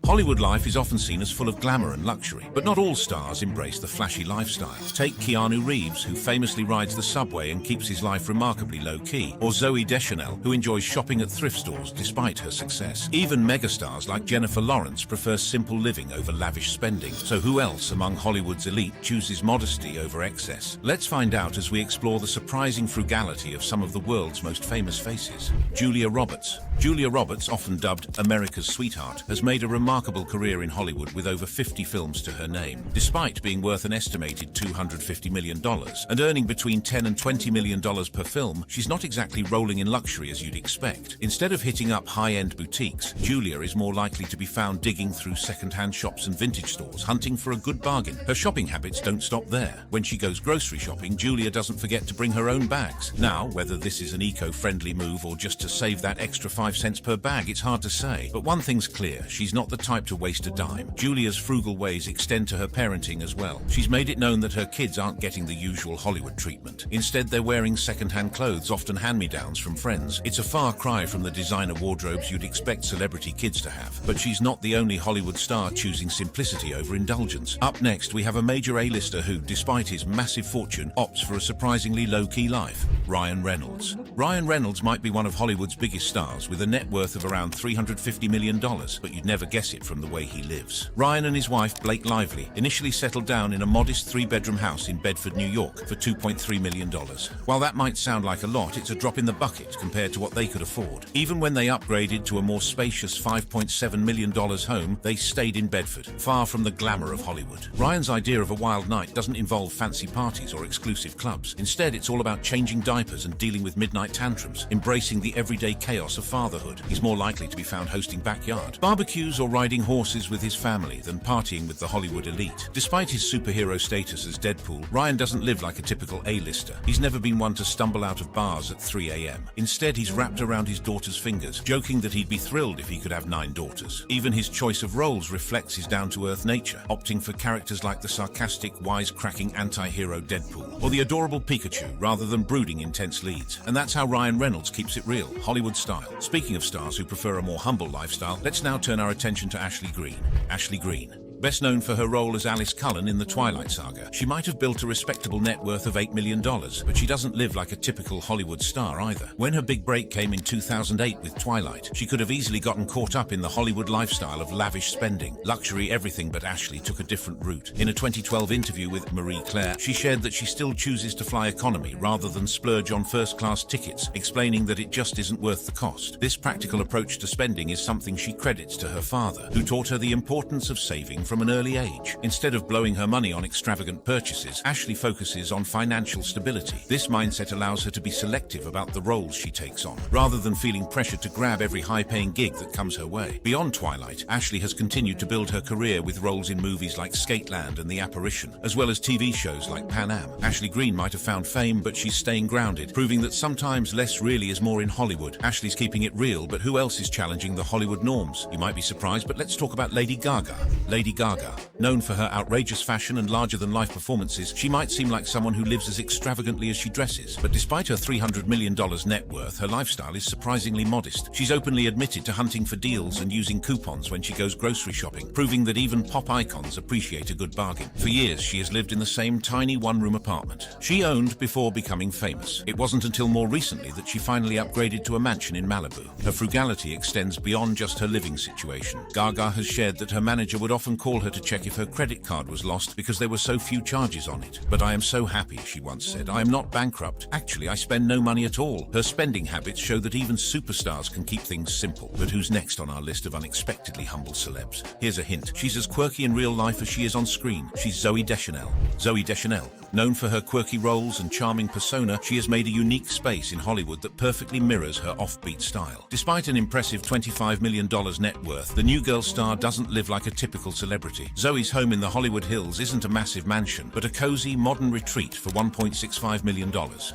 Hollywood life is often seen as full of glamour and luxury, but not all stars embrace the flashy lifestyle. Take Keanu Reeves, who famously rides the subway and keeps his life remarkably low-key, or Zooey Deschanel, who enjoys shopping at thrift stores despite her success. Even megastars like Jennifer Lawrence prefer simple living over lavish spending. So who else among Hollywood's elite chooses modesty over excess? Let's find out as we explore the surprising frugality of some of the world's most famous faces. Julia Roberts. Julia Roberts, often dubbed America's sweetheart, has made a remarkable career in Hollywood with over 50 films to her name. Despite being worth an estimated $250 million and earning between $10 and $20 million per film, she's not exactly rolling in luxury as you'd expect. Instead of hitting up high-end boutiques, Julia is more likely to be found digging through second-hand shops and vintage stores, hunting for a good bargain. Her shopping habits don't stop there. When she goes grocery shopping, Julia doesn't forget to bring her own bags. Now, whether this is an eco-friendly move or just to save that extra 5 cents per bag, it's hard to say. But one thing's clear, she's not the type to waste a dime. Julia's frugal ways extend to her parenting as well. She's made it known that her kids aren't getting the usual Hollywood treatment. Instead, they're wearing second-hand clothes, often hand-me-downs from friends. It's a far cry from the designer wardrobes you'd expect celebrity kids to have. But she's not the only Hollywood star choosing simplicity over indulgence. Up next, we have a major A-lister who, despite his massive fortune, opts for a surprisingly low-key life. Ryan Reynolds. Ryan Reynolds might be one of Hollywood's biggest stars, with a net worth of around $350 million, but you'd never guess it from the way he lives. Ryan and his wife, Blake Lively, initially settled down in a modest 3-bedroom house in Bedford, New York, for $2.3 million. While that might sound like a lot, it's a drop in the bucket compared to what they could afford. Even when they upgraded to a more spacious $5.7 million home, they stayed in Bedford, far from the glamour of Hollywood. Ryan's idea of a wild night doesn't involve fancy parties or exclusive clubs. Instead, it's all about changing diapers and dealing with midnight tantrums, embracing the everyday chaos of fatherhood. He's more likely to be found hosting backyard barbecues or riding horses with his family than partying with the Hollywood elite. Despite his superhero status as Deadpool, Ryan doesn't live like a typical A-lister. He's never been one to stumble out of bars at 3 a.m. Instead, he's wrapped around his daughter's fingers, joking that he'd be thrilled if he could have 9 daughters. Even his choice of roles reflects his down-to-earth nature, opting for characters like the sarcastic, wisecracking anti-hero Deadpool, or the adorable Pikachu, rather than brooding intense leads. And that's how Ryan Reynolds keeps it real, Hollywood style. Speaking of stars who prefer a more humble lifestyle, let's now turn our attention to Ashley Greene. Ashley Greene. Best known for her role as Alice Cullen in the Twilight Saga, she might have built a respectable net worth of $8 million, but she doesn't live like a typical Hollywood star either. When her big break came in 2008 with Twilight, she could have easily gotten caught up in the Hollywood lifestyle of lavish spending, luxury everything, but Ashley took a different route. In a 2012 interview with Marie Claire, she shared that she still chooses to fly economy rather than splurge on first-class tickets, explaining that it just isn't worth the cost. This practical approach to spending is something she credits to her father, who taught her the importance of saving from an early age. Instead of blowing her money on extravagant purchases, Ashley focuses on financial stability. This mindset allows her to be selective about the roles she takes on, rather than feeling pressured to grab every high-paying gig that comes her way. Beyond Twilight, Ashley has continued to build her career with roles in movies like Skateland and The Apparition, as well as TV shows like Pan Am. Ashley Greene might have found fame, but she's staying grounded, proving that sometimes less really is more in Hollywood. Ashley's keeping it real, but who else is challenging the Hollywood norms? You might be surprised, but let's talk about Lady Gaga. Lady Gaga. Known for her outrageous fashion and larger-than-life performances, she might seem like someone who lives as extravagantly as she dresses. But despite her $300 million net worth, her lifestyle is surprisingly modest. She's openly admitted to hunting for deals and using coupons when she goes grocery shopping, proving that even pop icons appreciate a good bargain. For years, she has lived in the same tiny one-room apartment she owned before becoming famous. It wasn't until more recently that she finally upgraded to a mansion in Malibu. Her frugality extends beyond just her living situation. Gaga has shared that her manager would often call her to check if her credit card was lost because there were so few charges on it. "But I am so happy," she once said. "I am not bankrupt. Actually, I spend no money at all." Her spending habits show that even superstars can keep things simple. But who's next on our list of unexpectedly humble celebs? Here's a hint. She's as quirky in real life as she is on screen. She's Zooey Deschanel. Zooey Deschanel. Known for her quirky roles and charming persona, she has made a unique space in Hollywood that perfectly mirrors her offbeat style. Despite an impressive $25 million net worth, the new girl star doesn't live like a typical celebrity. celebrity. Zoe's home in the Hollywood Hills isn't a massive mansion, but a cozy, modern retreat for $1.65 million.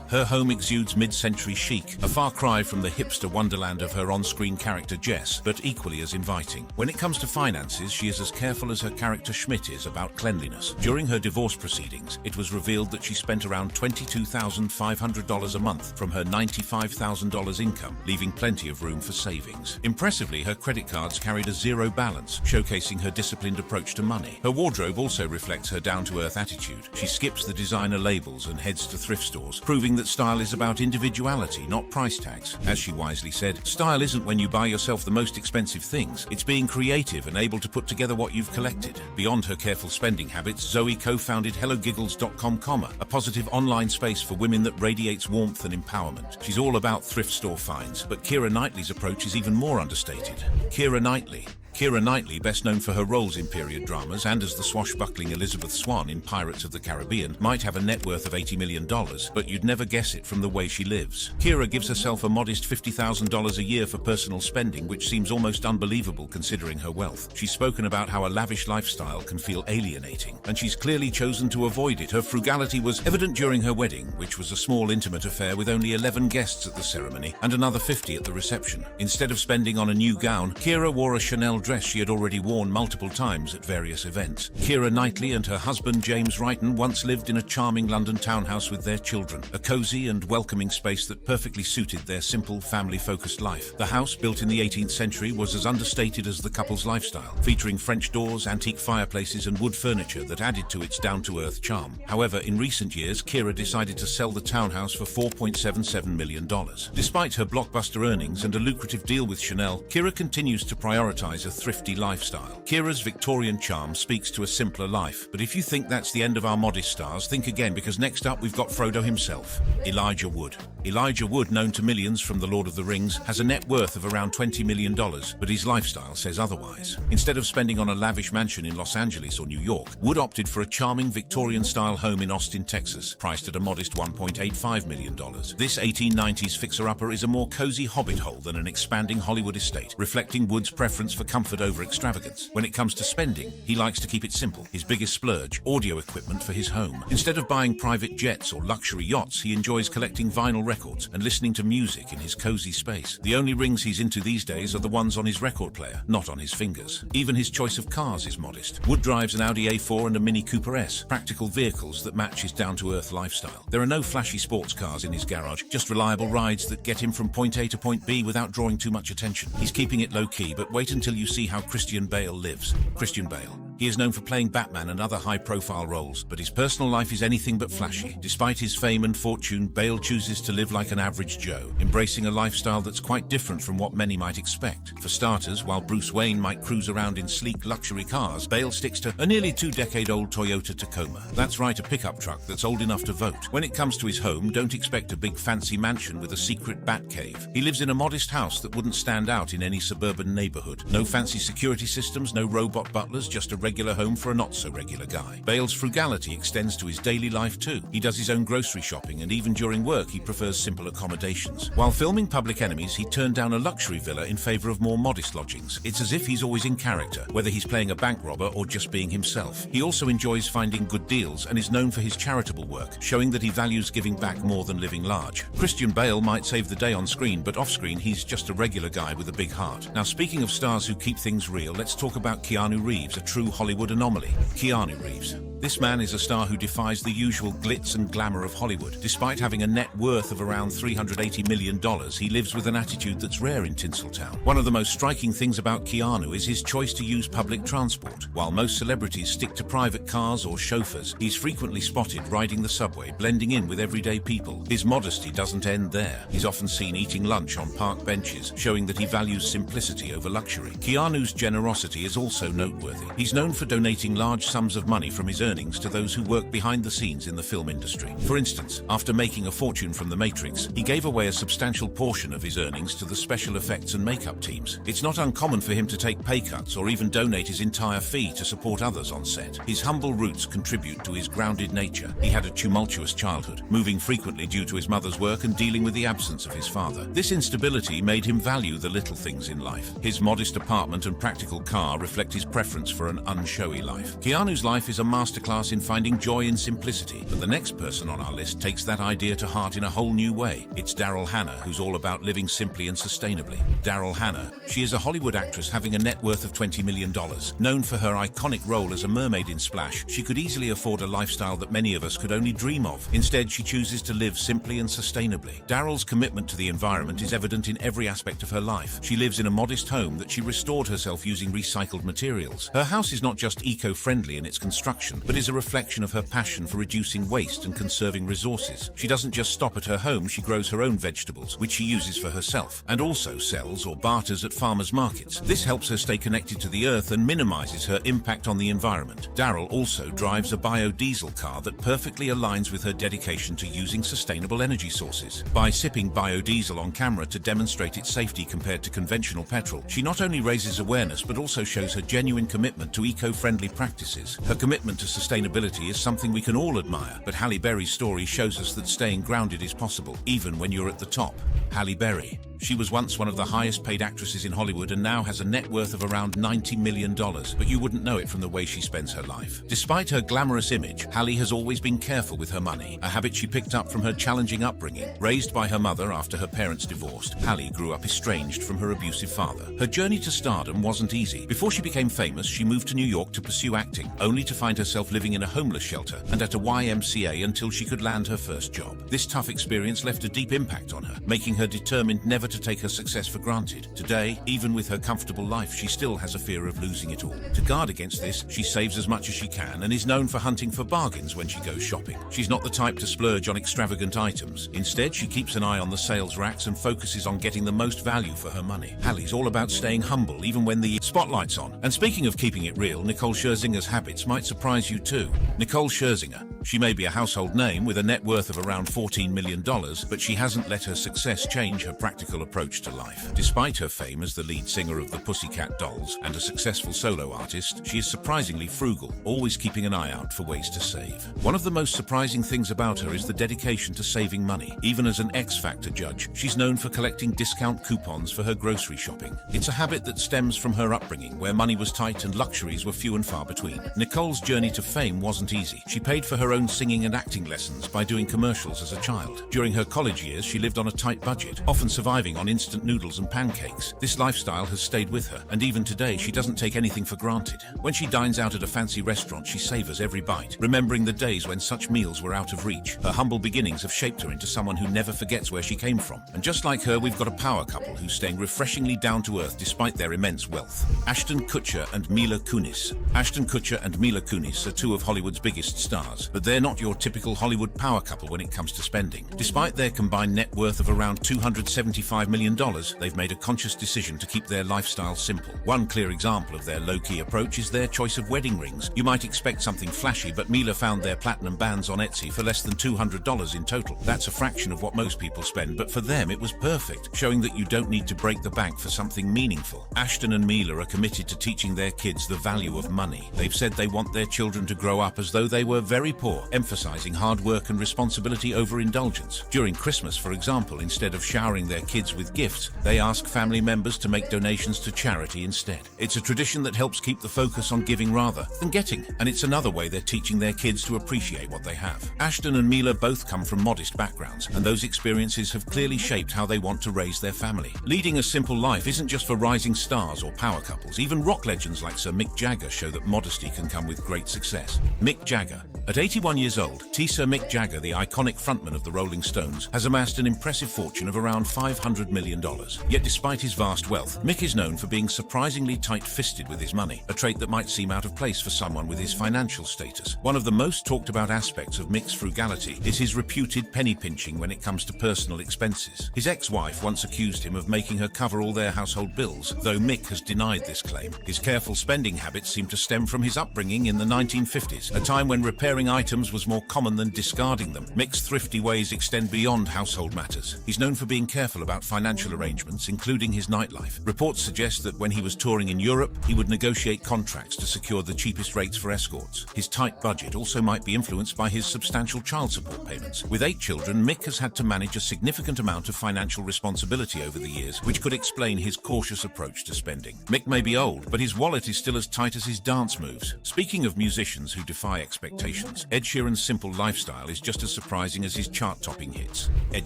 Her home exudes mid-century chic, a far cry from the hipster wonderland of her on-screen character Jess, but equally as inviting. When it comes to finances, she is as careful as her character Schmidt is about cleanliness. During her divorce proceedings, it was revealed that she spent around $22,500 a month from her $95,000 income, leaving plenty of room for savings. Impressively, her credit cards carried a zero balance, showcasing her disciplined approach to money. Her wardrobe also reflects her down-to-earth attitude. She skips the designer labels and heads to thrift stores, proving that style is about individuality, not price tags. As she wisely said, style isn't when you buy yourself the most expensive things. It's being creative and able to put together what you've collected. Beyond her careful spending habits, Zoe co-founded HelloGiggles.com, a positive online space for women that radiates warmth and empowerment. She's all about thrift store finds, but Keira Knightley's approach is even more understated. Keira Knightley, best known for her roles in period dramas and as the swashbuckling Elizabeth Swann in Pirates of the Caribbean, might have a net worth of $80 million, but you'd never guess it from the way she lives. Keira gives herself a modest $50,000 a year for personal spending, which seems almost unbelievable considering her wealth. She's spoken about how a lavish lifestyle can feel alienating, and she's clearly chosen to avoid it. Her frugality was evident during her wedding, which was a small intimate affair with only 11 guests at the ceremony and another 50 at the reception. Instead of spending on a new gown, Keira wore a Chanel dress she had already worn multiple times at various events. Keira Knightley and her husband James Wrighton once lived in a charming London townhouse with their children, a cozy and welcoming space that perfectly suited their simple, family-focused life. The house, built in the 18th century, was as understated as the couple's lifestyle, featuring French doors, antique fireplaces and wood furniture that added to its down-to-earth charm. However, in recent years, Keira decided to sell the townhouse for $4.77 million. Despite her blockbuster earnings and a lucrative deal with Chanel, Keira continues to prioritize a thrifty lifestyle. Keira's Victorian charm speaks to a simpler life, but if you think that's the end of our modest stars, think again, because next up we've got Frodo himself, Elijah Wood. Elijah Wood, known to millions from The Lord of the Rings, has a net worth of around $20 million, but his lifestyle says otherwise. Instead of spending on a lavish mansion in Los Angeles or New York, Wood opted for a charming Victorian-style home in Austin, Texas, priced at a modest $1.85 million. This 1890s fixer-upper is a more cozy hobbit hole than an expanding Hollywood estate, reflecting Wood's preference for comfort over extravagance. When it comes to spending, he likes to keep it simple. His biggest splurge, audio equipment for his home. Instead of buying private jets or luxury yachts, he enjoys collecting vinyl records and listening to music in his cozy space. The only rings he's into these days are the ones on his record player, not on his fingers. Even his choice of cars is modest. Wood drives an Audi A4 and a Mini Cooper S, practical vehicles that match his down-to-earth lifestyle. There are no flashy sports cars in his garage, just reliable rides that get him from point A to point B without drawing too much attention. He's keeping it low-key, but wait until you see how Christian Bale lives. Christian Bale. He is known for playing Batman and other high-profile roles, but his personal life is anything but flashy. Despite his fame and fortune, Bale chooses to live like an average Joe, embracing a lifestyle that's quite different from what many might expect. For starters, while Bruce Wayne might cruise around in sleek luxury cars, Bale sticks to a nearly 2-decade-old Toyota Tacoma. That's right, a pickup truck that's old enough to vote. When it comes to his home, don't expect a big fancy mansion with a secret bat cave. He lives in a modest house that wouldn't stand out in any suburban neighborhood. No fancy security systems, no robot butlers, just a regular home for a not-so-regular guy. Bale's frugality extends to his daily life too. He does his own grocery shopping, and even during work he prefers simple accommodations. While filming Public Enemies, he turned down a luxury villa in favor of more modest lodgings. It's as if he's always in character, whether he's playing a bank robber or just being himself. He also enjoys finding good deals and is known for his charitable work, showing that he values giving back more than living large. Christian Bale might save the day on screen, but off-screen he's just a regular guy with a big heart. Now, speaking of stars who keep things real, let's talk about Keanu Reeves, a true Hollywood anomaly. Keanu Reeves. This man is a star who defies the usual glitz and glamour of Hollywood. Despite having a net worth of around $380 million, he lives with an attitude that's rare in Tinseltown. One of the most striking things about Keanu is his choice to use public transport. While most celebrities stick to private cars or chauffeurs, he's frequently spotted riding the subway, blending in with everyday people. His modesty doesn't end there. He's often seen eating lunch on park benches, showing that he values simplicity over luxury. Keanu's generosity is also noteworthy. He's known for donating large sums of money from his earnings earnings to those who work behind the scenes in the film industry. For instance, after making a fortune from The Matrix, he gave away a substantial portion of his earnings to the special effects and makeup teams. It's not uncommon for him to take pay cuts or even donate his entire fee to support others on set. His humble roots contribute to his grounded nature. He had a tumultuous childhood, moving frequently due to his mother's work and dealing with the absence of his father. This instability made him value the little things in life. His modest apartment and practical car reflect his preference for an unshowy life. Keanu's life is a masterclass in finding joy in simplicity, but the next person on our list takes that idea to heart in a whole new way. It's Daryl Hannah, who's all about living simply and sustainably. Daryl Hannah. She is a Hollywood actress having a net worth of $20 million. Known for her iconic role as a mermaid in Splash, she could easily afford a lifestyle that many of us could only dream of. Instead, she chooses to live simply and sustainably. Daryl's commitment to the environment is evident in every aspect of her life. She lives in a modest home that she restored herself using recycled materials. Her house is not just eco-friendly in its construction, but is a reflection of her passion for reducing waste and conserving resources. She doesn't just stop at her home, she grows her own vegetables, which she uses for herself, and also sells or barters at farmers markets. This helps her stay connected to the earth and minimizes her impact on the environment. Daryl also drives a biodiesel car that perfectly aligns with her dedication to using sustainable energy sources. By sipping biodiesel on camera to demonstrate its safety compared to conventional petrol, she not only raises awareness but also shows her genuine commitment to eco-friendly practices. Her commitment to sustainability is something we can all admire, but Halle Berry's story shows us that staying grounded is possible, even when you're at the top. Halle Berry. She was once one of the highest paid actresses in Hollywood and now has a net worth of around $90 million, but you wouldn't know it from the way she spends her life. Despite her glamorous image, Halle has always been careful with her money, a habit she picked up from her challenging upbringing. Raised by her mother after her parents divorced, Halle grew up estranged from her abusive father. Her journey to stardom wasn't easy. Before she became famous, she moved to New York to pursue acting, only to find herself living in a homeless shelter and at a YMCA until she could land her first job. This tough experience left a deep impact on her, making her determined never to take her success for granted. Today, even with her comfortable life, she still has a fear of losing it all. To guard against this, she saves as much as she can and is known for hunting for bargains when she goes shopping. She's not the type to splurge on extravagant items. Instead, she keeps an eye on the sales racks and focuses on getting the most value for her money. Halle's all about staying humble even when the spotlight's on. And speaking of keeping it real, Nicole Scherzinger's habits might surprise you too. Nicole Scherzinger. She may be a household name with a net worth of around $14 million, but she hasn't let her success change her practical approach to life. Despite her fame as the lead singer of the Pussycat Dolls and a successful solo artist, she is surprisingly frugal, always keeping an eye out for ways to save. One of the most surprising things about her is the dedication to saving money. Even as an X Factor judge, she's known for collecting discount coupons for her grocery shopping. It's a habit that stems from her upbringing, where money was tight and luxuries were few and far between. Nicole's journey to fame wasn't easy. She paid for her own singing and acting lessons by doing commercials as a child. During her college years, she lived on a tight budget, often surviving on instant noodles and pancakes. This lifestyle has stayed with her, and even today, she doesn't take anything for granted. When she dines out at a fancy restaurant, she savors every bite, remembering the days when such meals were out of reach. Her humble beginnings have shaped her into someone who never forgets where she came from. And just like her, we've got a power couple who's staying refreshingly down to earth despite their immense wealth. Ashton Kutcher and Mila Kunis. Ashton Kutcher and Mila Kunis are two of Hollywood's biggest stars, but they're not your typical Hollywood power couple when it comes to spending. Despite their combined net worth of around $275 million, they've made a conscious decision to keep their lifestyle simple. One clear example of their low-key approach is their choice of wedding rings. You might expect something flashy, but Mila found their platinum bands on Etsy for less than $200 in total. That's a fraction of what most people spend, but for them it was perfect, showing that you don't need to break the bank for something meaningful. Ashton and Mila are committed to teaching their kids the value of money. They've said they want their children to grow up as though they were very poor, emphasizing hard work and responsibility over indulgence. During Christmas, for example, instead of showering their kids with gifts, they ask family members to make donations to charity instead. It's a tradition that helps keep the focus on giving rather than getting, and it's another way they're teaching their kids to appreciate what they have. Ashton and Mila both come from modest backgrounds, and those experiences have clearly shaped how they want to raise their family. Leading a simple life isn't just for rising stars or power couples. Even rock legends like Sir Mick Jagger show that modesty can come with great success. Mick Jagger. At 81 years old, T-Sir Mick Jagger, the iconic frontman of the Rolling Stones, has amassed an impressive fortune of around $500 million. Yet despite his vast wealth, Mick is known for being surprisingly tight-fisted with his money, a trait that might seem out of place for someone with his financial status. One of the most talked about aspects of Mick's frugality is his reputed penny pinching when it comes to personal expenses. His ex-wife once accused him of making her cover all their household bills, though Mick has denied this claim. His careful spending habits seem to stem from his upbringing in the 1950s, a time when repairing items was more common than discarding them. Mick's thrifty ways extend beyond household matters. He's known for being careful about financial arrangements, including his nightlife. Reports suggest that when he was touring in Europe, he would negotiate contracts to secure the cheapest rates for escorts. His tight budget also might be influenced by his substantial child support payments. With 8 children, Mick has had to manage a significant amount of financial responsibility over the years, which could explain his cautious approach to spending. Mick may be old, but his wallet is still as tight as his dance moves. Speaking of musicians who defy expectations, Ed Sheeran's simple lifestyle is just as surprising as his chart-topping hits. Ed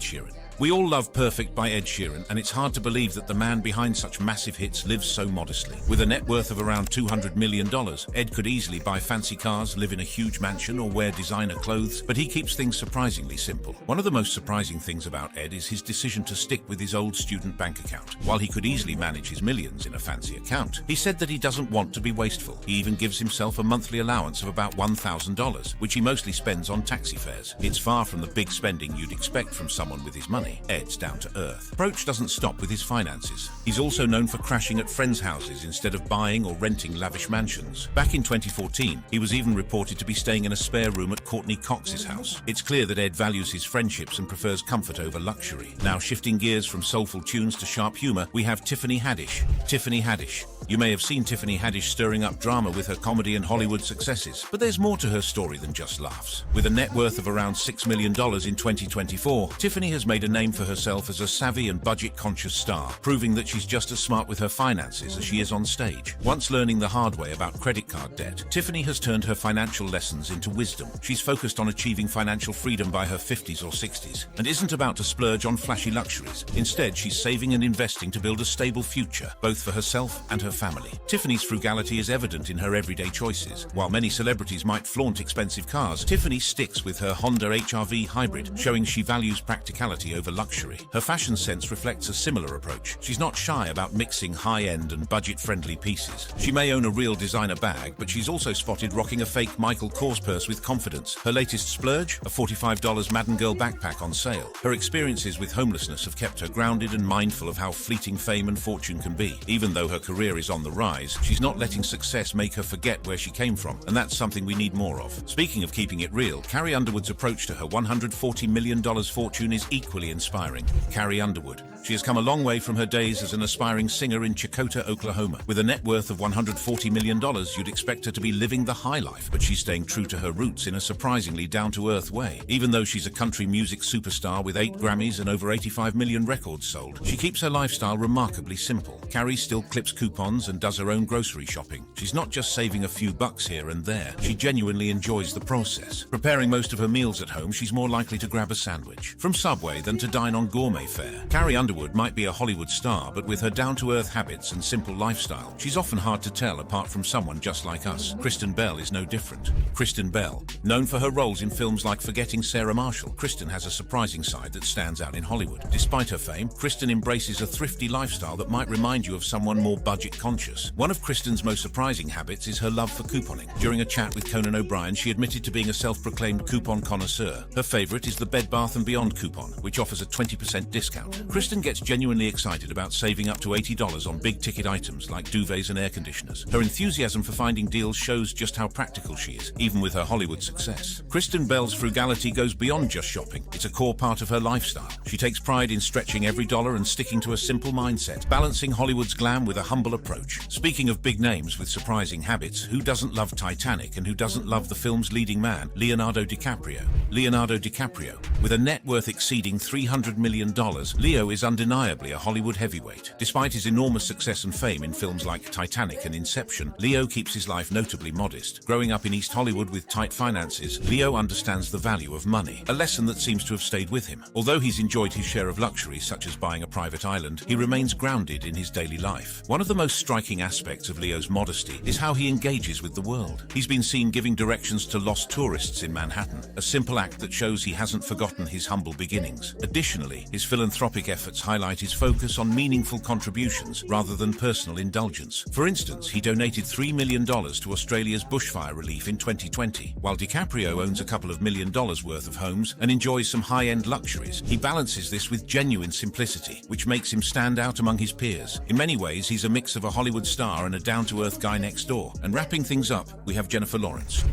Sheeran. We all love Perfect by Ed Sheeran, and it's hard to believe that the man behind such massive hits lives so modestly. With a net worth of around $200 million, Ed could easily buy fancy cars, live in a huge mansion, or wear designer clothes, but he keeps things surprisingly simple. One of the most surprising things about Ed is his decision to stick with his old student bank account. While he could easily manage his millions in a fancy account, he said that he doesn't want to be wasteful. He even gives himself a monthly allowance of about $1,000, which he mostly spends on taxi fares. It's far from the big spending you'd expect from someone with his money. Ed's down to earth. Approach doesn't stop with his finances. He's also known for crashing at friends' houses instead of buying or renting lavish mansions. Back in 2014, he was even reported to be staying in a spare room at Courtney Cox's house. It's clear that Ed values his friendships and prefers comfort over luxury. Now shifting gears from soulful tunes to sharp humor, we have Tiffany Haddish. Tiffany Haddish. You may have seen Tiffany Haddish stirring up drama with her comedy and Hollywood successes, but there's more to her story than just laughs. With a net worth of around $6 million in 2024, Tiffany has made a name for herself as a savvy and budget-conscious star, proving that she's just as smart with her finances as she is on stage. Once learning the hard way about credit card debt, Tiffany has turned her financial lessons into wisdom. She's focused on achieving financial freedom by her 50s or 60s, and isn't about to splurge on flashy luxuries. Instead, she's saving and investing to build a stable future, both for herself and her family. Tiffany's frugality is evident in her everyday choices. While many celebrities might flaunt expensive cars, Tiffany sticks with her Honda HR-V hybrid, showing she values practicality over luxury. Her fashion sense reflects a similar approach. She's not shy about mixing high-end and budget-friendly pieces. She may own a real designer bag, but she's also spotted rocking a fake Michael Kors purse with confidence. Her latest splurge? A $45 Madden Girl backpack on sale. Her experiences with homelessness have kept her grounded and mindful of how fleeting fame and fortune can be. Even though her career is on the rise, she's not letting success make her forget where she came from, and that's something we need more of. Speaking of keeping it real, Carrie Underwood's approach to her $140 million fortune is equally inspiring. Carrie Underwood. She has come a long way from her days as an aspiring singer in Chakota, Oklahoma. With a net worth of $140 million, you'd expect her to be living the high life, but she's staying true to her roots in a surprisingly down-to-earth way. Even though she's a country music superstar with 8 Grammys and over 85 million records sold, she keeps her lifestyle remarkably simple. Carrie still clips coupons and does her own grocery shopping. She's not just saving a few bucks here and there, she genuinely enjoys the process. Preparing most of her meals at home, she's more likely to grab a sandwich from Subway than to dine on gourmet fare. Carrie Underwood might be a Hollywood star, but with her down-to-earth habits and simple lifestyle, she's often hard to tell apart from someone just like us. Kristen Bell is no different. Kristen Bell. Known for her roles in films like Forgetting Sarah Marshall, Kristen has a surprising side that stands out in Hollywood. Despite her fame, Kristen embraces a thrifty lifestyle that might remind you of someone more budget-conscious. One of Kristen's most surprising habits is her love for couponing. During a chat with Conan O'Brien, she admitted to being a self-proclaimed coupon connoisseur. Her favorite is the Bed Bath & Beyond coupon, which offers a 20% discount. Kristen gets genuinely excited about saving up to $80 on big-ticket items like duvets and air conditioners. Her enthusiasm for finding deals shows just how practical she is, even with her Hollywood success. Kristen Bell's frugality goes beyond just shopping. It's a core part of her lifestyle. She takes pride in stretching every dollar and sticking to a simple mindset, balancing Hollywood's glam with a humble approach. Speaking of big names with surprising habits, who doesn't love Titanic and who doesn't love the film's leading man, Leonardo DiCaprio? Leonardo DiCaprio. With a net worth exceeding $300 million, Leo is undeniably a Hollywood heavyweight. Despite his enormous success and fame in films like Titanic and Inception, Leo keeps his life notably modest. Growing up in East Hollywood with tight finances, Leo understands the value of money, a lesson that seems to have stayed with him. Although he's enjoyed his share of luxuries, such as buying a private island, he remains grounded in his daily life. One of the most striking aspects of Leo's modesty is how he engages with the world. He's been seen giving directions to lost tourists in Manhattan, a simple act that shows he hasn't forgotten his humble beginnings. Additionally, his philanthropic efforts highlight his focus on meaningful contributions rather than personal indulgence. For instance, he donated $3 million to Australia's bushfire relief in 2020. While DiCaprio owns a couple of $1 million worth of homes and enjoys some high-end luxuries, he balances this with genuine simplicity, which makes him stand out among his peers. In many ways, he's a mix of a Hollywood star and a down-to-earth guy next door. And wrapping things up, we have Jennifer Lawrence.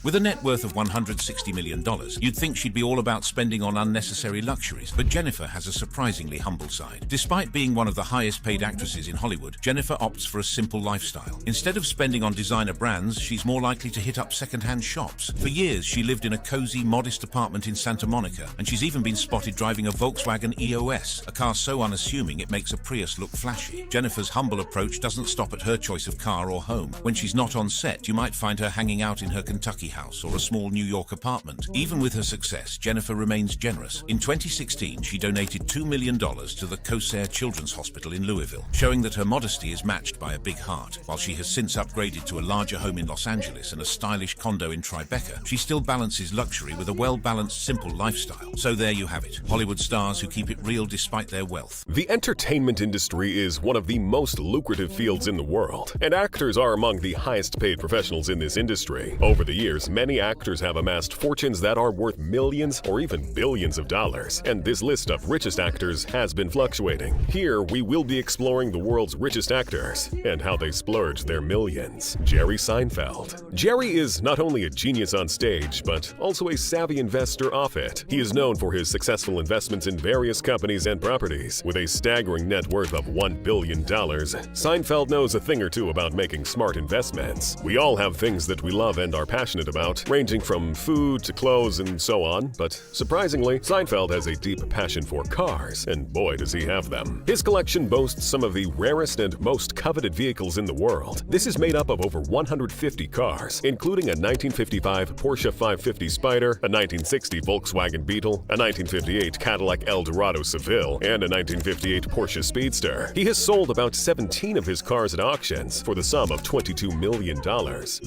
With a net worth of $160 million, you'd think she'd be all about spending on unnecessary luxuries, but Jennifer has a surprisingly humble side. Despite being one of the highest-paid actresses in Hollywood, Jennifer opts for a simple lifestyle. Instead of spending on designer brands, she's more likely to hit up second-hand shops. For years, she lived in a cozy, modest apartment in Santa Monica, and she's even been spotted driving a Volkswagen EOS, a car so unassuming it makes a Prius look flashy. Jennifer's humble approach doesn't stop at her choice of car or home. When she's not on set, you might find her hanging out in her Kentucky house or a small New York apartment. Even with her success, Jennifer remains generous. In 2016, she donated $2 million to the Kosair Children's Hospital in Louisville, showing that her modesty is matched by a big heart. While she has since upgraded to a larger home in Los Angeles and a stylish condo in Tribeca, she still balances luxury with a well-balanced, simple lifestyle. So there you have it, Hollywood stars who keep it real despite their wealth. The entertainment industry is one of the most lucrative fields in the world, and actors are among the highest-paid professionals in this industry. Over the years, many actors have amassed fortunes that are worth millions or even billions of dollars, and this list of richest actors has been fluctuating. Here, we will be exploring the world's richest actors and how they splurge their millions. Jerry Seinfeld. Jerry is not only a genius on stage, but also a savvy investor off it. He is known for his successful investments in various companies and properties. With a staggering net worth of $1 billion, Seinfeld knows a thing or two about making smart investments. We all have things that we love and are passionate about, ranging from food to clothes and so on, but surprisingly, Seinfeld has a deep passion for cars, and boy does he have them. His collection boasts some of the rarest and most coveted vehicles in the world. This is made up of over 150 cars, including a 1955 Porsche 550 Spyder, a 1960 Volkswagen Beetle, a 1958 Cadillac Eldorado Seville, and a 1958 Porsche Speedster. He has sold about 17 of his cars at auctions for the sum of $22 million.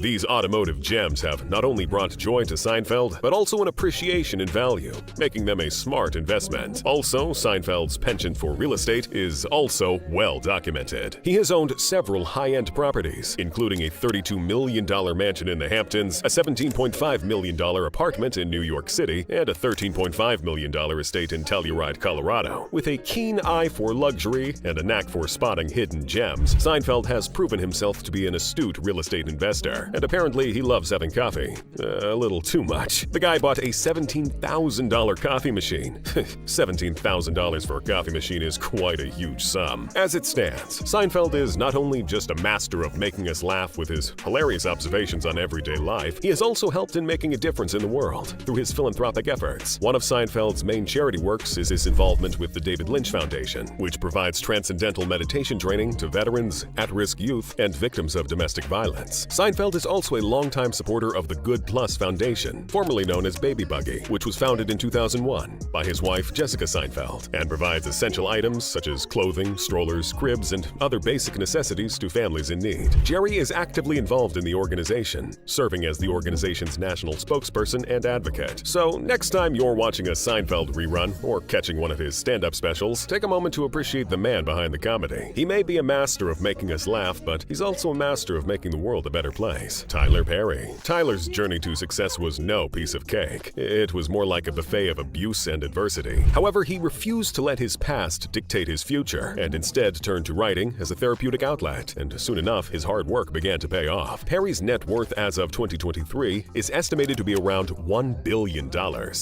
These automotive gems have not only brought joy to Seinfeld, but also an appreciation in value, making them a smart investment. Also, Seinfeld's penchant for real estate is also well documented. He has owned several high-end properties, including a $32 million mansion in the Hamptons, a $17.5 million apartment in New York City, and a $13.5 million estate in Telluride, Colorado. With a keen eye for luxury and a knack for spotting hidden gems, Seinfeld has proven himself to be an astute real estate investor, and apparently he loves having coffee. A little too much. The guy bought a $17,000 coffee machine. $17,000 for a coffee machine is quite a huge sum. As it stands, Seinfeld is not only just a master of making us laugh with his hilarious observations on everyday life, he has also helped in making a difference in the world through his philanthropic efforts. One of Seinfeld's main charity works is his involvement with the David Lynch Foundation, which provides transcendental meditation training to veterans, at-risk youth, and victims of domestic violence. Seinfeld is also a longtime supporter of the Good Plus Foundation, formerly known as Baby Buggy, which was founded in 2001 by his wife Jessica Seinfeld, and provides essential items such as clothing, strollers, cribs, and other basic necessities to families in need. Jerry is actively involved in the organization, serving as the organization's national spokesperson and advocate. So next time you're watching a Seinfeld rerun or catching one of his stand-up specials, take a moment to appreciate the man behind the comedy. He may be a master of making us laugh, but he's also a master of making the world a better place. Tyler Perry. Tyler's journey to success was no piece of cake. It was more like a buffet of abuse and adversity. However, he refused to let his past dictate his future, and instead turned to writing as a therapeutic outlet, and soon enough, his hard work began to pay off. Perry's net worth as of 2023 is estimated to be around $1 billion.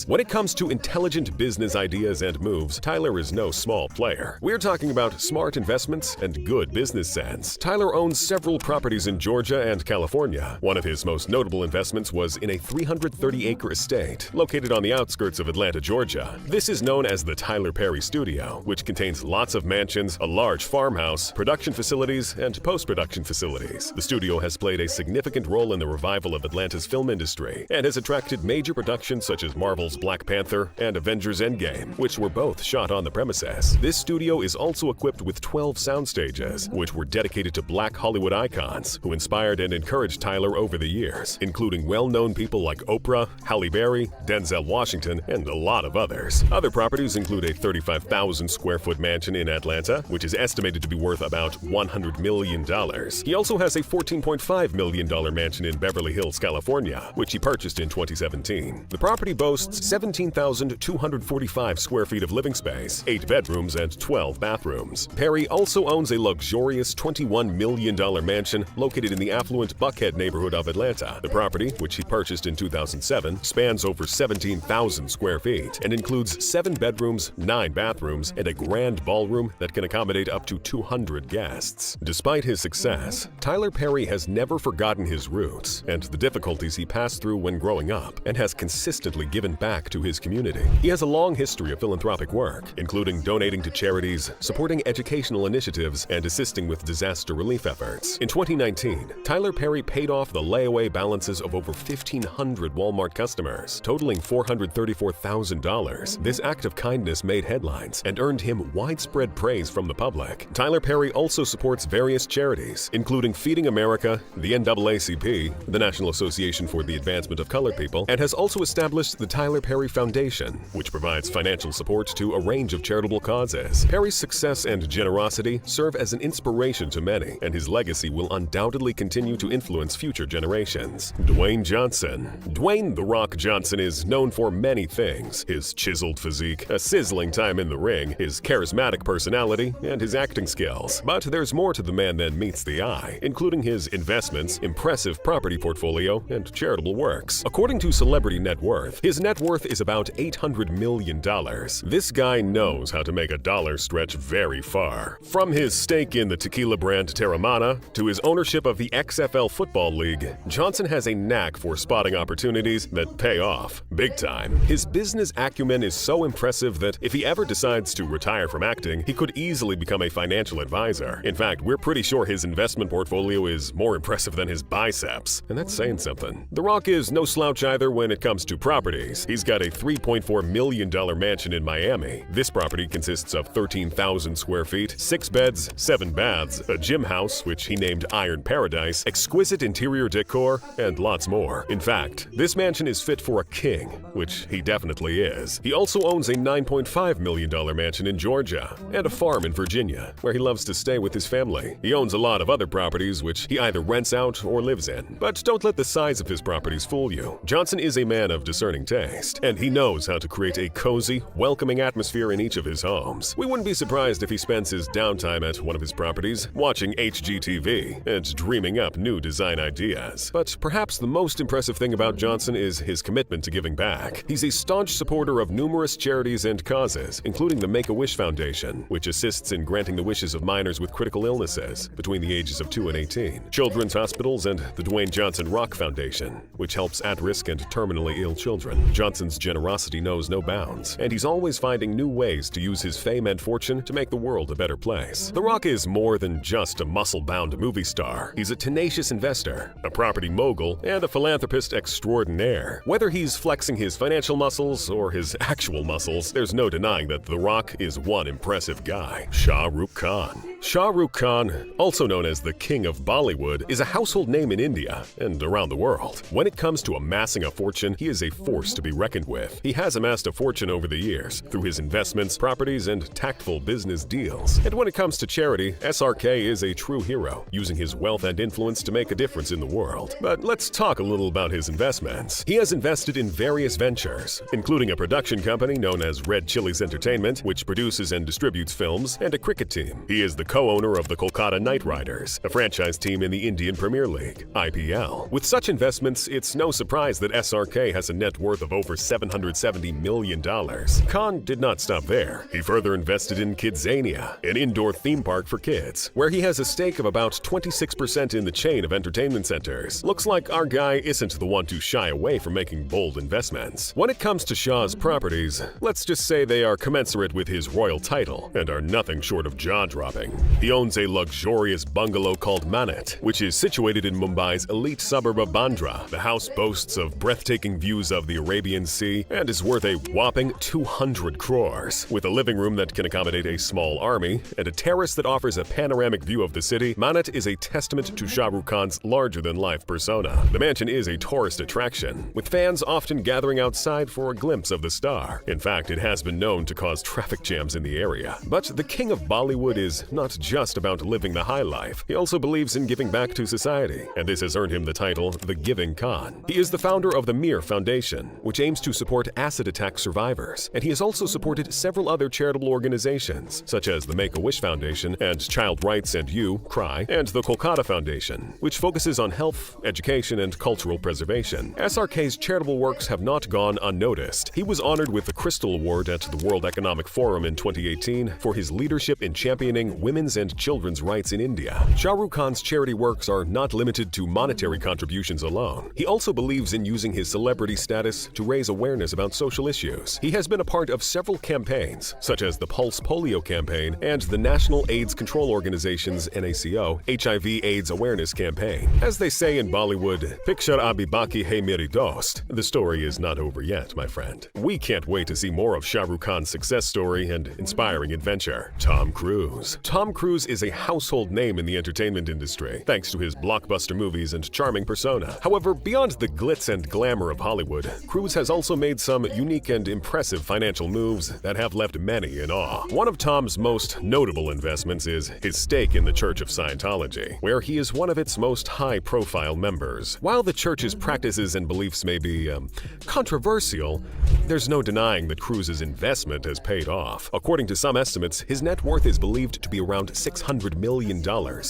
When it comes to intelligent business ideas and moves, Tyler is no small player. We're talking about smart investments and good business sense. Tyler owns several properties in Georgia and California. One of his most notable investments investments was in a 330-acre estate located on the outskirts of Atlanta, Georgia. This is known as the Tyler Perry Studio, which contains lots of mansions, a large farmhouse, production facilities, and post-production facilities. The studio has played a significant role in the revival of Atlanta's film industry and has attracted major productions such as Marvel's Black Panther and Avengers Endgame, which were both shot on the premises. This studio is also equipped with 12 sound stages, which were dedicated to Black Hollywood icons who inspired and encouraged Tyler over the years, including well-known people like Oprah, Halle Berry, Denzel Washington, and a lot of others. Other properties include a 35,000 square foot mansion in Atlanta, which is estimated to be worth about $100 million. He also has a $14.5 million mansion in Beverly Hills, California, which he purchased in 2017. The property boasts 17,245 square feet of living space, 8 bedrooms, and 12 bathrooms. Perry also owns a luxurious $21 million mansion located in the affluent Buckhead neighborhood of Atlanta. The property, which he purchased in 2007, spans over 17,000 square feet and includes 7 bedrooms, 9 bathrooms, and a grand ballroom that can accommodate up to 200 guests. Despite his success, Tyler Perry has never forgotten his roots and the difficulties he passed through when growing up, and has consistently given back to his community. He has a long history of philanthropic work, including donating to charities, supporting educational initiatives, and assisting with disaster relief efforts. In 2019, Tyler Perry paid off the layaway balances of over 1,500 Walmart customers, totaling $434,000. This act of kindness made headlines and earned him widespread praise from the public. Tyler Perry also supports various charities, including Feeding America, the NAACP, the National Association for the Advancement of Colored People, and has also established the Tyler Perry Foundation, which provides financial support to a range of charitable causes. Perry's success and generosity serve as an inspiration to many, and his legacy will undoubtedly continue to influence future generations. Dwayne Johnson. Dwayne "The Rock" Johnson is known for many things: his chiseled physique, a sizzling time in the ring, his charismatic personality, and his acting skills. But there's more to the man than meets the eye, including his investments, impressive property portfolio, and charitable works. According to Celebrity Net Worth, his net worth is about $800 million. This guy knows how to make a dollar stretch very far. From his stake in the tequila brand Teremana to his ownership of the XFL Football League, Johnson has a knack for spotting opportunities that pay off big time. His business acumen is so impressive that if he ever decides to retire from acting, he could easily become a financial advisor. In fact, we're pretty sure his investment portfolio is more impressive than his biceps, and that's saying something. The Rock is no slouch either when it comes to properties. He's got a $3.4 million mansion in Miami. This property consists of 13,000 square feet, 6 beds, 7 baths, a gym house, which he named Iron Paradise, exquisite interior decor, and lots more. In fact, this mansion is fit for a king, which he definitely is. He also owns a $9.5 million mansion in Georgia and a farm in Virginia, where he loves to stay with his family. He owns a lot of other properties which he either rents out or lives in. But don't let the size of his properties fool you. Johnson is a man of discerning taste, and he knows how to create a cozy, welcoming atmosphere in each of his homes. We wouldn't be surprised if he spends his downtime at one of his properties, watching HGTV and dreaming up new design ideas. But perhaps the most impressive thing about Johnson is his commitment to giving back. He's a staunch supporter of numerous charities and causes, including the Make-A-Wish Foundation, which assists in granting the wishes of minors with critical illnesses between the ages of 2 and 18, Children's Hospitals, and the Dwayne Johnson Rock Foundation, which helps at-risk and terminally ill children. Johnson's generosity knows no bounds, and he's always finding new ways to use his fame and fortune to make the world a better place. The Rock is more than just a muscle-bound movie star. He's a tenacious investor, a property mogul, and a philanthropist extraordinaire. Whether he's flexing his financial muscles or his actual muscles, there's no denying that The Rock is one impressive guy. Shah Rukh Khan. Shah Rukh Khan, also known as the King of Bollywood, is a household name in India and around the world. When it comes to amassing a fortune, he is a force to be reckoned with. He has amassed a fortune over the years through his investments, properties, and tactful business deals. And when it comes to charity, SRK is a true hero, using his wealth and influence to make a difference in the world. But let's talk a little about his investments. He has invested in various ventures, including a production company known as Red Chillies Entertainment, which produces and distributes films, and a cricket team. He is the co-owner of the Kolkata Knight Riders, a franchise team in the Indian Premier League, IPL. With such investments, it's no surprise that SRK has a net worth of over $770 million. Khan did not stop there. He further invested in Kidzania, an indoor theme park for kids, where he has a stake of about 26% in the chain of entertainment centers. Looks like our guy isn't the one to shy away from making bold investments. When it comes to Shah's properties, let's just say they are commensurate with his royal title and are nothing short of jaw-dropping. He owns a luxurious bungalow called Manat, which is situated in Mumbai's elite suburb of Bandra. The house boasts of breathtaking views of the Arabian Sea and is worth a whopping 200 crores. With a living room that can accommodate a small army and a terrace that offers a panoramic view of the city, Manat is a testament to Shah Rukh Khan's larger-than-life persona. The mansion is a tourist attraction, with fans often gathering outside for a glimpse of the star. In fact, it has been known to cause traffic jams in the area. But the king of Bollywood is not just about living the high life. He also believes in giving back to society, and this has earned him the title the Giving Khan. He is the founder of the Mir Foundation, which aims to support acid attack survivors, and he has also supported several other charitable organizations, such as the Make-A-Wish Foundation and Child Rights and You, Cry, and the Kolkata Foundation, which focuses on health, education, and cultural preservation. SRK's charitable works have not gone unnoticed. He was honored with the Crystal Award at the World Economic Forum in 2018 for his leadership in championing women's and children's rights in India. Shah Rukh Khan's charity works are not limited to monetary contributions alone. He also believes in using his celebrity status to raise awareness about social issues. He has been a part of several campaigns, such as the Pulse Polio campaign and the National AIDS Control Organization's NACO HIV/AIDS awareness campaign. As they say in Bollywood, "Picture abhi baki hai meri dost." The story is not over yet, my friend. We can't wait to see more of Shah Rukh Khan's success story and inspiring adventure. Tom Cruise. Tom Cruise is a household name in the entertainment industry, thanks to his blockbuster movies and charming persona. However, beyond the glitz and glamour of Hollywood, Cruise has also made some unique and impressive financial moves that have left many in awe. One of Tom's most notable investments is his stake in the Church of Scientology, where he is one of its most high-profile members. While the church's practices and beliefs may be controversial, there's no denying that Cruise's investment has paid off. According to some estimates, his net worth is believed to be around $600 million,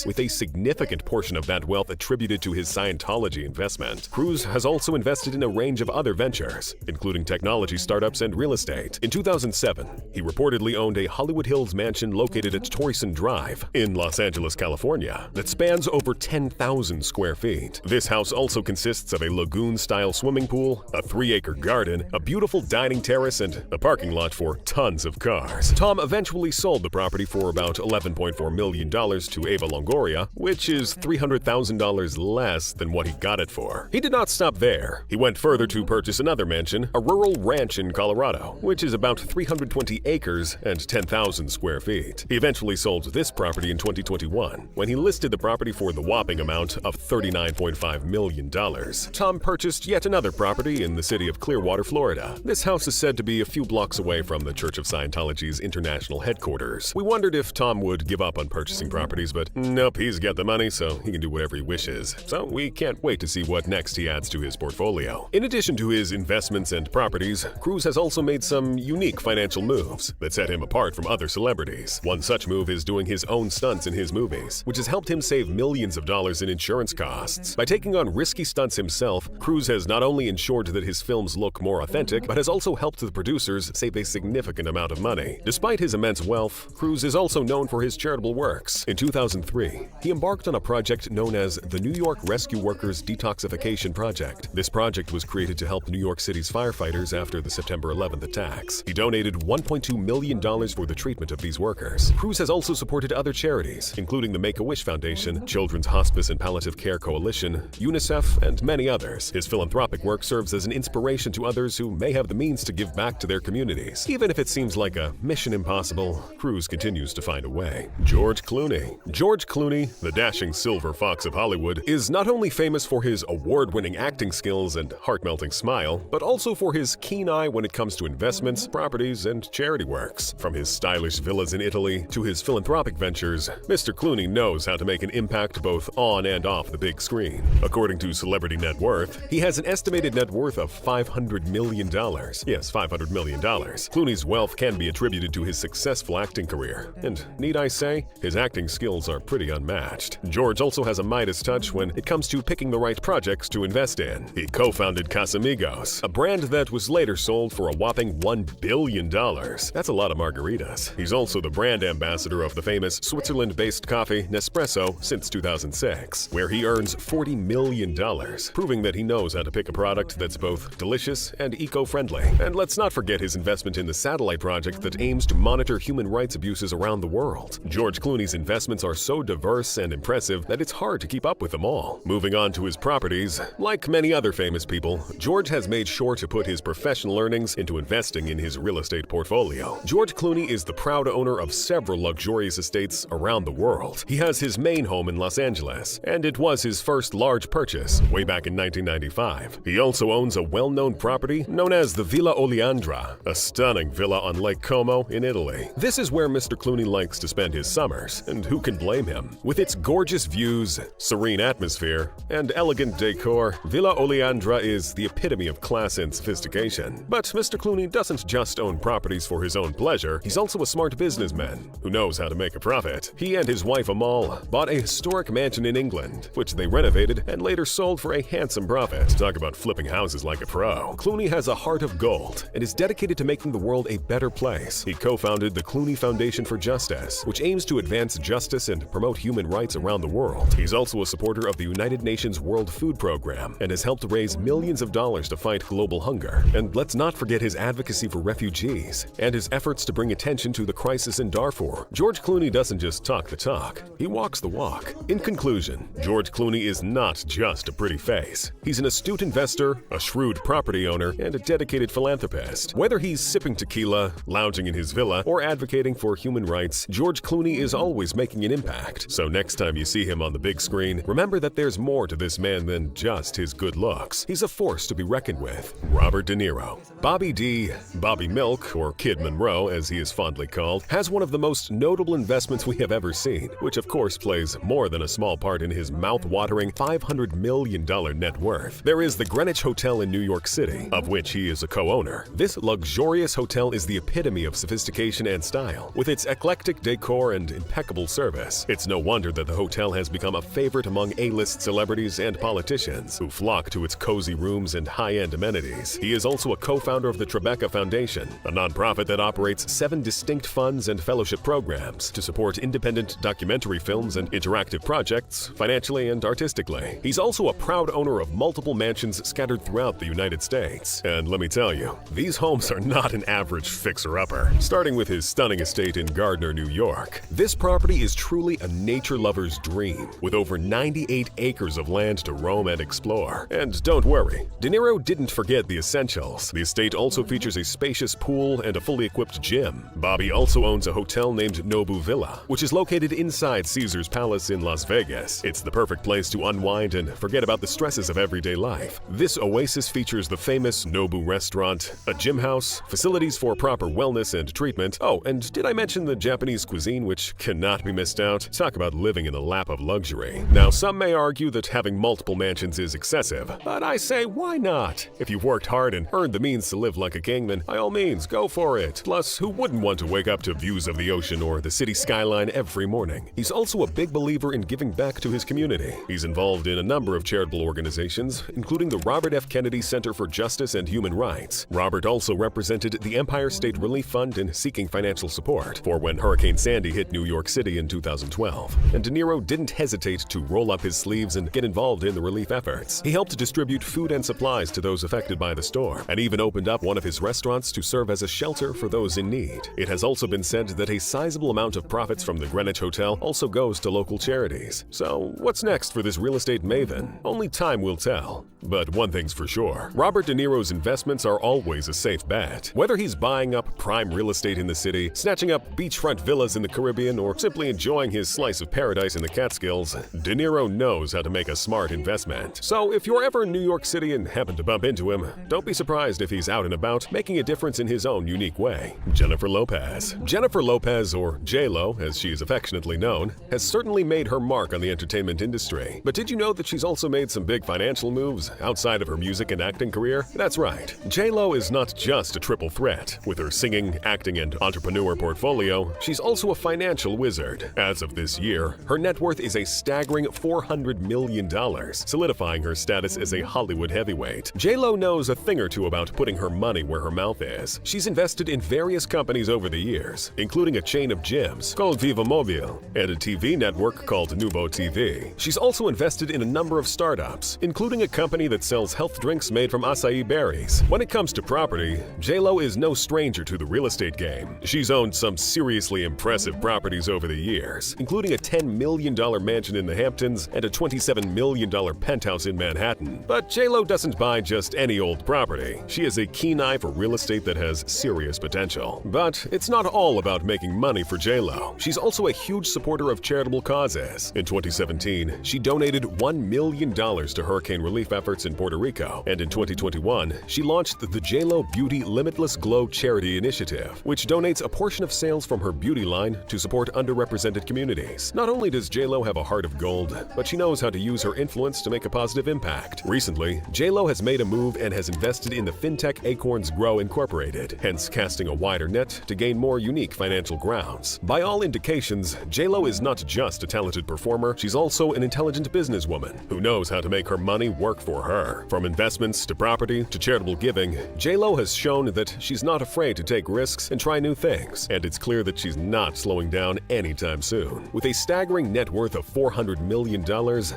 with a significant portion of that wealth attributed to his Scientology investment. Cruise has also invested in a range of other ventures, including technology startups and real estate. In 2007, he reportedly owned a Hollywood Hills mansion located at Torreyson Drive in Los Angeles, California, that spans over 10,000 square feet. This house also consists of a lagoon-style swimming pool, a 3-acre garden, a beautiful dining terrace, and a parking lot for tons of cars. Tom eventually sold the property for about $11.4 million to Eva Longoria, which is $300,000 less than what he got it for. He did not stop there. He went further to purchase another mansion, a rural ranch in Colorado, which is about 320 acres and 10,000 square feet. He eventually sold this property in 2021, when he listed the property for the whopping amount of $39.5 million. Tom purchased yet another property in the city of Clearwater, Florida. This house is said to be a few blocks away from the Church of Scientology's international headquarters. We wondered if Tom would give up on purchasing properties, but nope, he's got the money, so he can do whatever he wishes. So we can't wait to see what next he adds to his portfolio. In addition to his investments and properties, Cruise has also made some unique financial moves that set him apart from other celebrities. One such move is doing his own stunts in his movies, which has helped him save millions of dollars in insurance costs. By taking on risky stunts himself, Cruise has not only ensured that his films look more authentic, but has also helped the producers save a significant amount of money. Despite his immense wealth, Cruise is also known for his charitable works. In 2003, he embarked on a project known as the New York Rescue Workers Detoxification Project. This project was created to help New York City's firefighters after the September 11th attacks. He donated $1.2 million for the treatment of these workers. Cruise has also supported other charities, including the Make-A-Wish Foundation, Children's Hospice and Palliative Care Coalition, UNICEF, and many others. His philanthropic work serves as an inspiration to others who may have the means to give back to their communities. Even if it seems like a mission impossible, Cruise continues to find a way. George Clooney. George Clooney, the dashing silver fox of Hollywood, is not only famous for his award-winning acting skills and heart-melting smile, but also for his keen eye when it comes to investments, properties, and charity works. From his stylish villas in Italy to his philanthropic ventures, Mr. Clooney knows how to make an impact both on and off the big screen. According to Celebrity Net Worth, he has an estimated net worth of $500 million. Yes, $500 million. Clooney's wealth can be attributed to his successful acting career, and need I say, his acting skills are pretty unmatched. George also has a Midas touch when it comes to picking the right projects to invest in. He co-founded Casamigos, a brand that was later sold for a whopping $1 billion. That's a lot of margaritas. He's also the brand ambassador of the famous Switzerland-based coffee Nespresso since 2006, where he earns $40 million million, proving that he knows how to pick a product that's both delicious and eco-friendly. And let's not forget his investment in the satellite project that aims to monitor human rights abuses around the world. George Clooney's investments are so diverse and impressive that it's hard to keep up with them all. Moving on to his properties, like many other famous people, George has made sure to put his professional earnings into investing in his real estate portfolio. George Clooney is the proud owner of several luxurious estates around the world. He has his main home in Los Angeles, and it was his first large purchase way back in 1995. He also owns a well-known property known as the Villa Oleandra, a stunning villa on Lake Como in Italy. This is where Mr. Clooney likes to spend his summers, and who can blame him? With its gorgeous views, serene atmosphere, and elegant decor, Villa Oleandra is the epitome of class and sophistication. But Mr. Clooney doesn't just own properties for his own pleasure, he's also a smart businessman who knows how to make a profit. He and his wife Amal bought a historic mansion in England, which they renovated and later sold for a handsome profit. Talk about flipping houses like a pro. Clooney has a heart of gold and is dedicated to making the world a better place. He co-founded the Clooney Foundation for Justice, which aims to advance justice and promote human rights around the world. He's also a supporter of the United Nations World Food Program and has helped raise millions of dollars to fight global hunger. And let's not forget his advocacy for refugees and his efforts to bring attention to the crisis in Darfur. George Clooney doesn't just talk the talk, he walks the walk. In conclusion, George Clooney is not just a pretty face. He's an astute investor, a shrewd property owner, and a dedicated philanthropist. Whether he's sipping tequila, lounging in his villa, or advocating for human rights, George Clooney is always making an impact. So next time you see him on the big screen, remember that there's more to this man than just his good looks. He's a force to be reckoned with. Robert De Niro. Bobby D, Bobby Milk, or Kid Monroe as he is fondly called, has one of the most notable investments we have ever seen, which of course plays more than a small part in his mouth-watering $500 million net worth. There is the Greenwich Hotel in New York City, of which he is a co-owner. This luxurious hotel is the epitome of sophistication and style, with its eclectic decor and impeccable service. It's no wonder that the hotel has become a favorite among A-list celebrities and politicians who flock to its cozy rooms and high-end amenities. He is also a co-founder of the Tribeca Foundation, a nonprofit that operates 7 distinct funds and fellowship programs to support independent documentary films and interactive projects financially and artistically. He's also a proud owner of multiple mansions scattered throughout the United States. And let me tell you, these homes are not an average fixer-upper. Starting with his stunning estate in Gardner, New York, this property is truly a nature lover's dream, with over 98 acres of land to roam and explore. And don't worry, De Niro didn't forget the essentials. The estate also features a spacious pool and a fully equipped gym. Bobby also owns a hotel named Nobu Villa, which is located inside Caesar's Palace in Las Vegas. It's the perfect place to unwind and forget about the stresses of everyday life. This oasis features the famous Nobu restaurant, a gym house, facilities for proper wellness and treatment. Oh, and did I mention the Japanese cuisine, which cannot be missed out? Talk about living in the lap of luxury. Now, some may argue that having multiple mansions is excessive, but I say, why not? If you've worked hard and earned the means to live like a king, then by all means, go for it. Plus, who wouldn't want to wake up to views of the ocean or the city skyline every morning? He's also a big believer in giving back to his community. He's involved in a number of charitable organizations, including the Robert F. Kennedy Center for Justice and Human Rights. Robert also represented the Empire State Relief Fund in seeking financial support for when Hurricane Sandy hit New York City in 2012. And De Niro didn't hesitate to roll up his sleeves and get involved in the relief efforts. He helped distribute food and supplies to those affected by the storm, and even opened up one of his restaurants to serve as a shelter for those in need. It has also been said that a sizable amount of profits from the Greenwich Hotel also goes to local charities. So what's next for this real estate maven? Only time will tell. But one thing's for sure, Robert De Niro's investments are always a safe bet. Whether he's buying up prime real estate in the city, snatching up beachfront villas in the Caribbean, or simply enjoying his slice of paradise in the Catskills, De Niro knows how to make a smart investment. So if you're ever in New York City and happen to bump into him, don't be surprised if he's out and about, making a difference in his own unique way. Jennifer Lopez. Jennifer Lopez, or J-Lo as she is affectionately known, has certainly made her mark on the entertainment industry. But did you know that she's also made some big financial moves outside of her music and acting career? That's right. J-Lo is not just a triple threat. With her singing, acting, and entrepreneur portfolio, she's also a financial wizard. As of this year, her net worth is a staggering $400 million, solidifying her status as a Hollywood heavyweight. J-Lo knows a thing or two about putting her money where her mouth is. She's invested in various companies over the years, including a chain of gyms called Viva Mobile and a TV network called Nubo TV. She's also invested in a number of startups, including a company that sells health drinks made from acai berries. When it comes to property, J-Lo is no stranger to the real estate game. She's owned some seriously impressive properties over the years, including a $10 million mansion in the Hamptons and a $27 million penthouse in Manhattan. But J-Lo doesn't buy just any old property. She has a keen eye for real estate that has serious potential. But it's not all about making money for J-Lo. She's also a huge supporter of charitable causes. In 2017, she donated $1 million to hurricane relief efforts in Puerto Rico. And in 2021, she launched the J-Lo Beauty Limitless Glow Charity Initiative, which donates a portion of sales from her beauty line to support underrepresented communities. Not only does J-Lo have a heart of gold, but she knows how to use her influence to make a positive impact. Recently, J-Lo has made a move and has invested in the fintech Acorns Grow Incorporated, hence casting a wider net to gain more unique financial grounds. By all indications, J-Lo is not just a talented performer, she's also an intelligent businesswoman who knows how to make her money work for her. From investments to property to charitable giving, J-Lo has shown that she's not afraid to take risks and try new things, and it's clear that she's not slowing down anytime soon. With a staggering net worth of $400 million,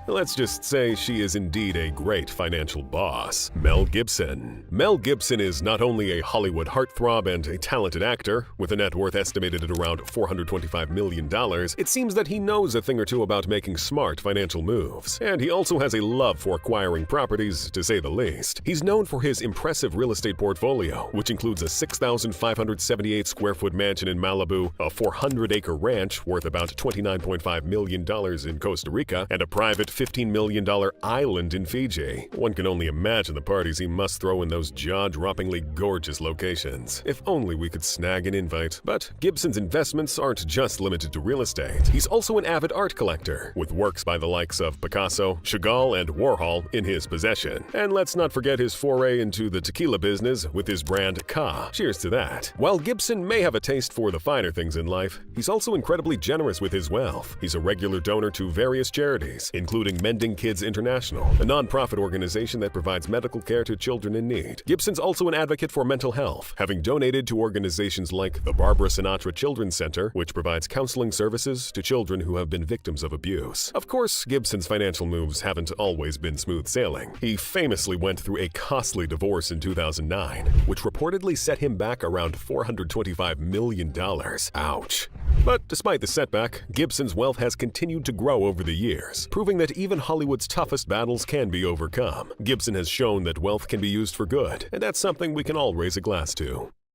let's just say she is indeed a great financial boss. Mel Gibson. Mel Gibson is not only a Hollywood heartthrob and a talented actor, with a net worth estimated at around $425 million, it seems that he knows a thing or two about making smart financial moves. And he also has a love for acquiring properties, to say the least. He's known for his impressive real estate portfolio, which includes a 6,578 square foot mansion in Malibu, a 400-acre ranch worth about $29.5 million in Costa Rica, and a private $15 million island in Fiji. One can only imagine the parties he must throw in those jaw-droppingly gorgeous locations. If only we could snag an invite. But Gibson's investments aren't just limited to real estate. He's also an avid art collector, with works by the likes of Picasso, Chagall, and Warhol in his possession. And let's not forget his foray into the tequila business with his brand Ka. Cheers to that. While Gibson may have a taste for the finer things in life, he's also incredibly generous with his wealth. He's a regular donor to various charities, including Mending Kids International, a non-profit organization that provides medical care to children in need. Gibson's also an advocate for mental health, having donated to organizations like the Barbara Sinatra Children's Center, which provides counseling services to children who have been victims of abuse. Of course, Gibson's financial moves haven't always been smooth sailing. He famously went through a costly divorce in 2009, which reportedly set him back around $425 million. Ouch. But despite the setback, Gibson's wealth has continued to grow over the years, proving that even Hollywood's toughest battles can be overcome. Gibson has shown that wealth can be used for good, and that's something we can all raise a glass to.